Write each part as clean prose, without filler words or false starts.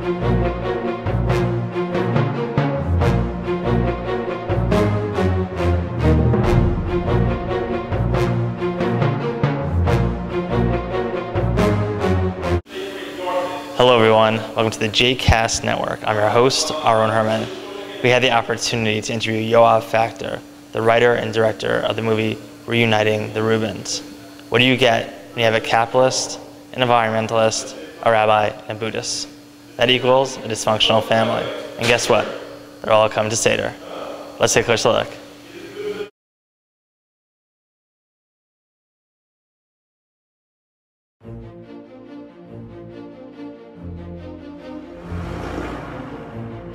Hello everyone, welcome to the JCast Network. I'm your host, Aaron Herman. We had the opportunity to interview Yoav Factor, the writer and director of the movie Reuniting the Rubins. What do you get when you have a capitalist, an environmentalist, a rabbi, and a Buddhist? That equals a dysfunctional family. And guess what? They're all coming to seder. Let's take a closer look.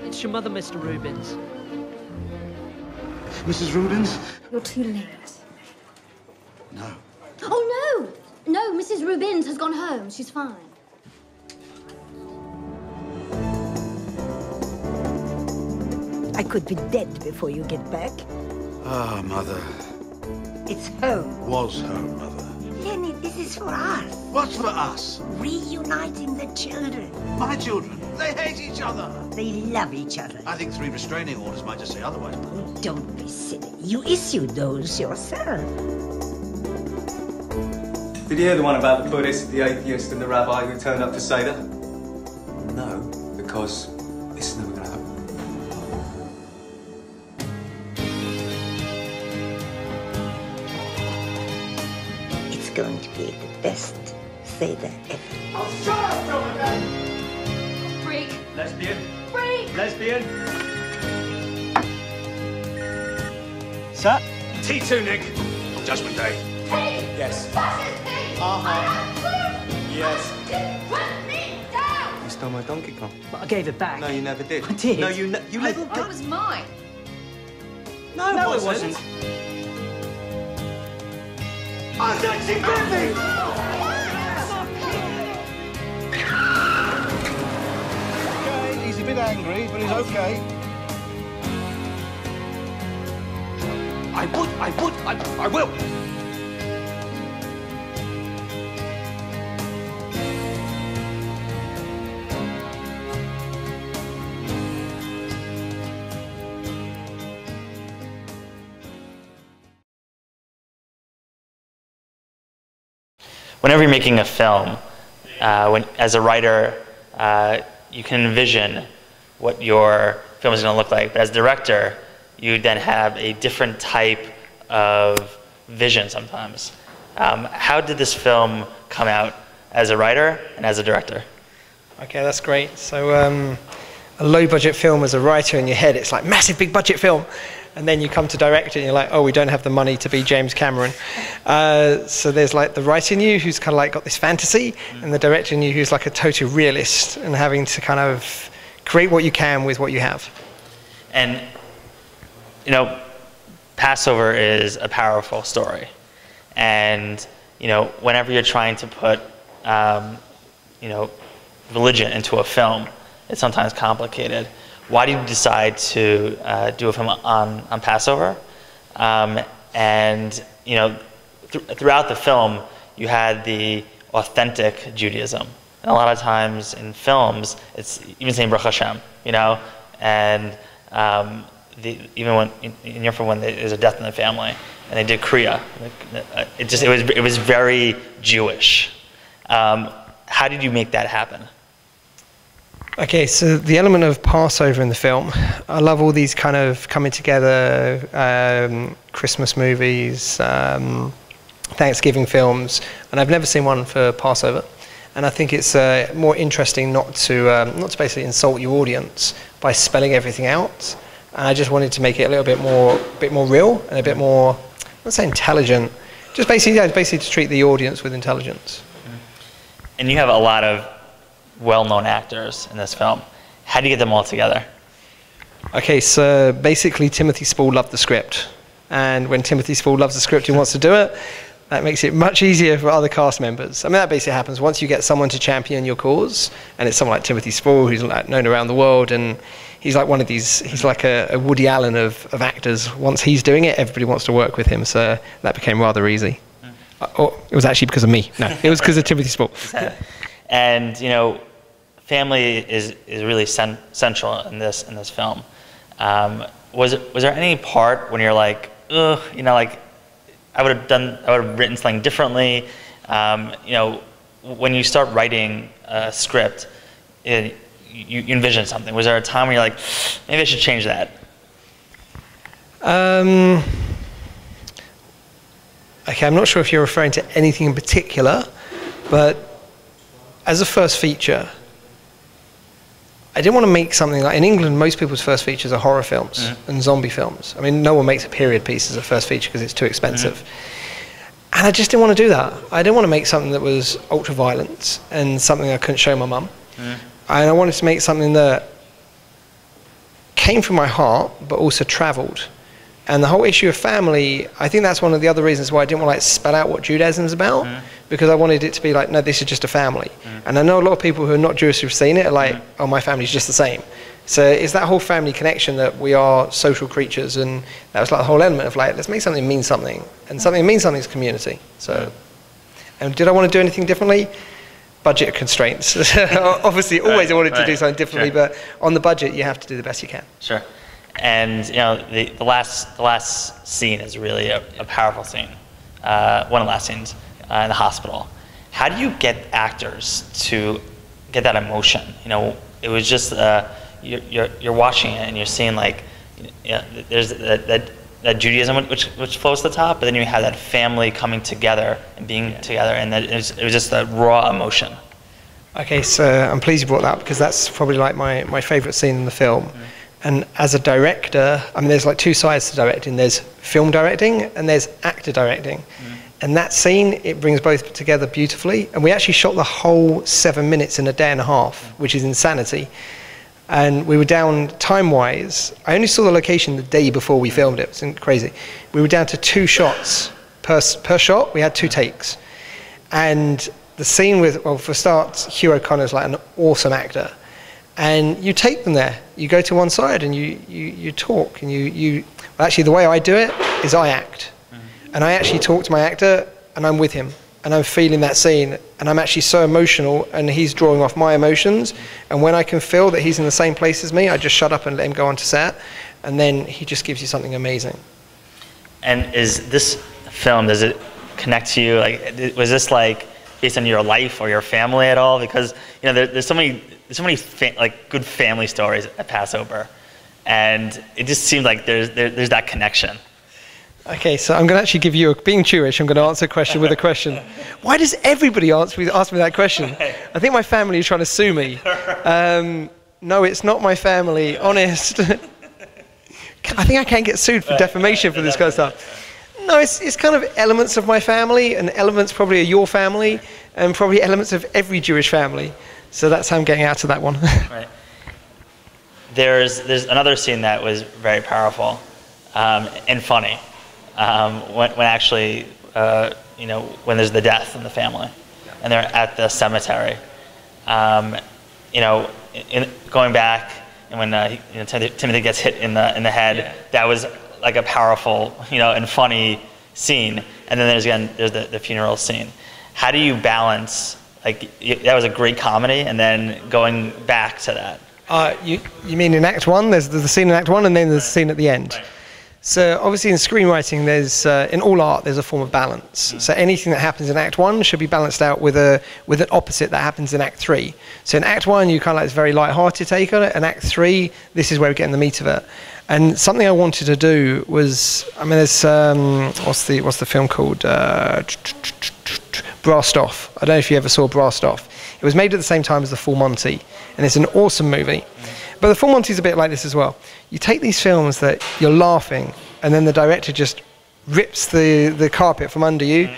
It's your mother, Mr. Rubins. Mrs. Rubins? You're too late. No. Oh, no! No, Mrs. Rubins has gone home. She's fine. I could be dead before you get back. Ah, Mother. It's home. Was home, Mother. Lenny, this is for us. What's for us? Reuniting the children. My children. They hate each other. They love each other. I think 3 restraining orders might just say otherwise. Oh, don't be silly. You issued those yourself. Did you hear the one about the Buddhist, the atheist, and the rabbi who turned up to seder? No, because it's never going to happen. It's going to be the best seder ever. Oh, shut up, Jonathan! Freak. Lesbian. Freak. Lesbian. Sir? T2, Nick. Judgment Day. Hey! Yes. Fascist pig! Yes. Put me down! You stole my Donkey Kong. But I gave it back. No, you never did. I did. No, you never It was mine. No, it wasn't. I'm Nancy Griffith! Okay, he's a bit angry, but he's okay. I will. Whenever you're making a film, as a writer, you can envision what your film is going to look like. But as a director, you then have a different type of vision sometimes. How did this film come out as a writer and as a director? Okay, that's great. So a low-budget film as a writer in your head, it's like massive, big budget film. And then you come to direct it and you're like, oh, we don't have the money to be James Cameron. So there's like the writer in you who's kind of like got this fantasy, and the director in you who's like a total realist and having to kind of create what you can with what you have. And, you know, Passover is a powerful story. And, you know, whenever you're trying to put, you know, religion into a film, it's sometimes complicated. Why did you decide to do a film on Passover? And, you know, throughout the film, you had the authentic Judaism. And a lot of times in films, it's even saying Baruch Hashem, you know, and even when in your film, when there's a death in the family, and they did Kriya, it was very Jewish. How did you make that happen? Okay, so the element of Passover in the film, I love all these kind of coming together Christmas movies, Thanksgiving films, and I've never seen one for Passover. And I think it's more interesting not to basically insult your audience by spelling everything out. And I just wanted to make it a little bit more real and a bit more, let's say, intelligent. Just basically to treat the audience with intelligence. And you have a lot of well-known actors in this film. How do you get them all together? Okay, so basically Timothy Spall loved the script. And when Timothy Spall loves the script and wants to do it, that makes it much easier for other cast members. I mean, that basically happens once you get someone to champion your cause, and it's someone like Timothy Spall, who's like known around the world, and he's like one of these, he's like a Woody Allen of actors. Once he's doing it, everybody wants to work with him, so that became rather easy. Or it was actually because of me. No, it was because of Timothy Spall. And, you know, family is really central in this film. Was there any part when you're like, ugh, you know, like I would have written something differently? You know, when you start writing a script, you envision something. Was there a time when you're like, maybe I should change that? Okay, I'm not sure if you're referring to anything in particular, but as a first feature, I didn't want to make something like, in England, most people's first features are horror films and zombie films. I mean, no one makes a period piece as a first feature because it's too expensive. And I just didn't want to do that. I didn't want to make something that was ultra violent and something I couldn't show my mum. And I wanted to make something that came from my heart, but also traveled. And the whole issue of family, I think that's one of the other reasons why I didn't want to like spell out what Judaism is about, because I wanted it to be like, no, this is just a family. And I know a lot of people who are not Jewish who've seen it are like, oh, my family's just the same. So it's that whole family connection that we are social creatures, and that was like the whole element of like, let's make something mean something, and something that means something is community. So, and did I want to do anything differently? Budget constraints. Obviously, always I wanted to do something differently, but on the budget, you have to do the best you can. Sure. And you know, the last scene is really a powerful scene. One of the last scenes in the hospital. How do you get actors to get that emotion? You know, it was just you're watching it and you're seeing like, you know, there's that Judaism which flows to the top, but then you have that family coming together and being together, and it was just a raw emotion. Okay, so I'm pleased you brought that up, because that's probably like my favorite scene in the film. And as a director, I mean, there's like two sides to directing. There's film directing and there's actor directing. And that scene, it brings both together beautifully. And we actually shot the whole 7 minutes in a day and a half, which is insanity. And we were down time-wise. I only saw the location the day before we filmed it. It was crazy. We were down to 2 shots per shot. We had 2 takes. And the scene with, well, for starts, Hugh O'Connor's like an awesome actor. And you take them there. You go to one side and you talk. And well, actually, the way I do it is I act. And I actually talk to my actor, and I'm with him. And I'm feeling that scene. And I'm actually so emotional, and he's drawing off my emotions. And when I can feel that he's in the same place as me, I just shut up and let him go on to set. And then he just gives you something amazing. And is this film, does it connect to you? Like, was this like based on your life or your family at all? Because, you know, there's so many like good family stories at Passover, and it just seems like there's that connection. Okay, so I'm going to actually give you being Jewish, I'm going to answer a question with a question. Why does everybody ask me that question? I think my family is trying to sue me. No, it's not my family, honest. I think I can't get sued for defamation for this kind of stuff. No, it's kind of elements of my family, and elements probably of your family, and probably elements of every Jewish family. So that's how I'm getting out of that one. Right. There's another scene that was very powerful and funny. When actually, you know, when there's the death in the family, and they're at the cemetery. You know, going back, and when you know, Timothy gets hit in the head, that was like a powerful, you know, and funny scene. And then there's the funeral scene. How do you balance? Like, that was a great comedy, and then going back to that. You mean in Act 1? There's the scene in Act 1, and then there's the scene at the end. Right. So obviously in screenwriting, there's in all art there's a form of balance. So anything that happens in Act 1 should be balanced out with an opposite that happens in Act 3. So in Act 1 you kind of like this very light-hearted take on it, and Act 3 this is where we're getting the meat of it. And something I wanted to do was, I mean, there's what's the film called? Brassed Off. I don't know if you ever saw Brassed Off. It was made at the same time as The Full Monty, and it's an awesome movie. But The Full Monty is a bit like this as well. You take these films that you're laughing, and then the director just rips the carpet from under you,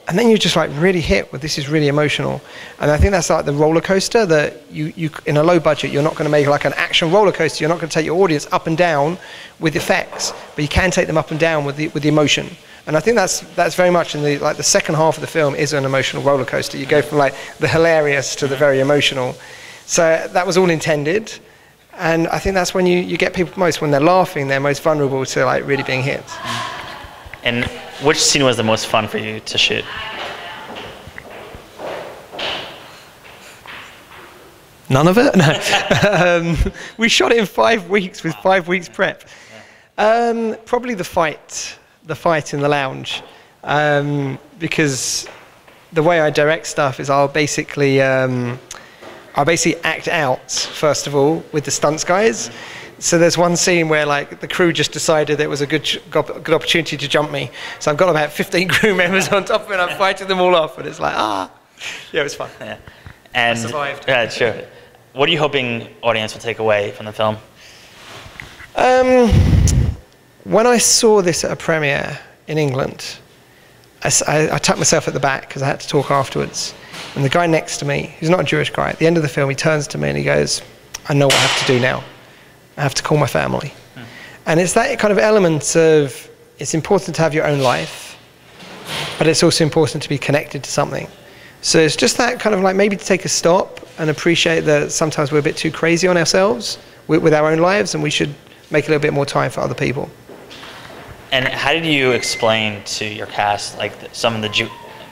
and then you're just like really hit with, this is really emotional. And I think that's like the roller coaster that you in a low budget, you're not going to make like an action roller coaster. You're not going to take your audience up and down with effects, but you can take them up and down with the emotion. And I think that's very much in the second half of the film is an emotional roller coaster. You go from like the hilarious to the very emotional. So that was all intended. And I think that's when you get people most, when they're laughing, they're most vulnerable to like really being hit. And which scene was the most fun for you to shoot? None of it? No. We shot it in 5 weeks with 5 weeks prep. Probably the fight in the lounge, because the way I direct stuff is I'll basically act out first of all with the stunts guys. So there's one scene where like the crew just decided it was a good opportunity to jump me. So I've got about 15 crew members on top of it and I'm fighting them all off, and it's like, yeah, it was fun. Yeah. And I survived. Yeah, sure. What are you hoping audience will take away from the film? When I saw this at a premiere in England, I tucked myself at the back because I had to talk afterwards. And the guy next to me, who's not a Jewish guy, at the end of the film, he turns to me and he goes, I know what I have to do now. I have to call my family. And it's that kind of element of, it's important to have your own life, but it's also important to be connected to something. So it's just that kind of like maybe to take a stop and appreciate that sometimes we're a bit too crazy on ourselves with our own lives, and we should make a little bit more time for other people. And how did you explain to your cast, like some of the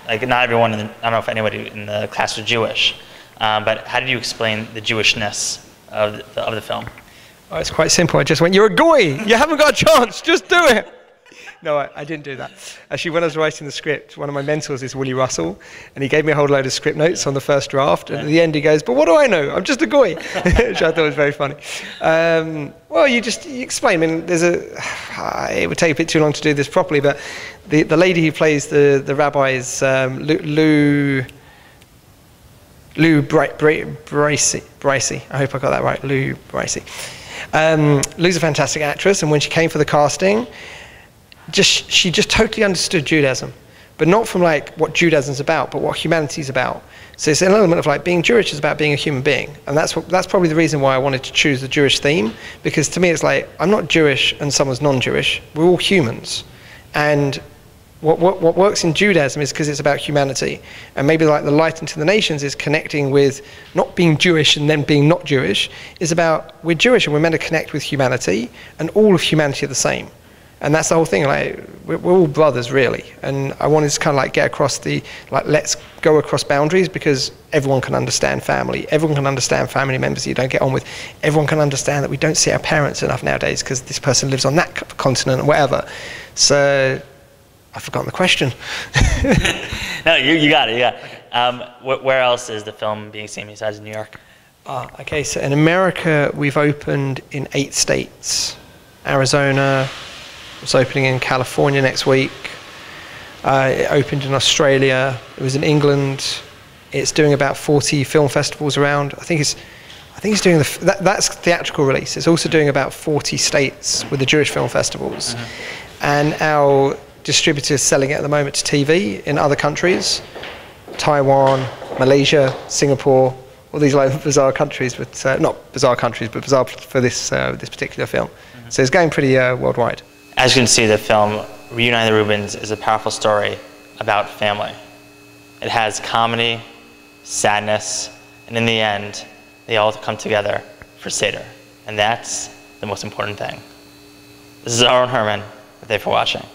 like not everyone, I don't know if anybody in the class was Jewish, but how did you explain the Jewishness of the film? Oh, it's quite simple. I just went, you're a goy. You haven't got a chance. Just do it. No, I didn't do that. Actually, when I was writing the script, one of my mentors is Willie Russell, and he gave me a whole load of script notes on the first draft. And at the end, he goes, but what do I know? I'm just a goy, which I thought was very funny. Well, you explain. I mean, it would take a bit too long to do this properly, but the lady who plays the rabbi is Lou Bricey. I hope I got that right. Lou Bricey. Lou's a fantastic actress, and when she came for the casting, she just totally understood Judaism, but not from like what Judaism's about, but what humanity's about. So it's an element of like being Jewish is about being a human being, and that's probably the reason why I wanted to choose the Jewish theme, because to me it's like I'm not Jewish and someone's non-Jewish. We're all humans, and what works in Judaism is because it's about humanity, and maybe like the light into the nations is connecting with not being Jewish and then being not Jewish. Is about we're Jewish and we're meant to connect with humanity, and all of humanity are the same. And that's the whole thing, like, we're all brothers, really. And I wanted to kind of like get across let's go across boundaries, because everyone can understand family. Everyone can understand family members you don't get on with. Everyone can understand that we don't see our parents enough nowadays because this person lives on that continent or whatever. So, I've forgotten the question. No, you got it, yeah. Where else is the film being seen besides New York? Okay, so in America, we've opened in 8 states. Arizona. It's opening in California next week. It opened in Australia. It was in England. It's doing about 40 film festivals around. I think it's doing that's theatrical release. It's also doing about 40 states with the Jewish film festivals. And our distributor is selling it at the moment to TV in other countries, Taiwan, Malaysia, Singapore, all these like bizarre countries, but not bizarre countries, but bizarre for this particular film. So it's going pretty worldwide. As you can see, the film Reuniting the Rubins is a powerful story about family. It has comedy, sadness, and in the end, they all come together for seder. And that's the most important thing. This is Aaron Herman. Thank you for watching.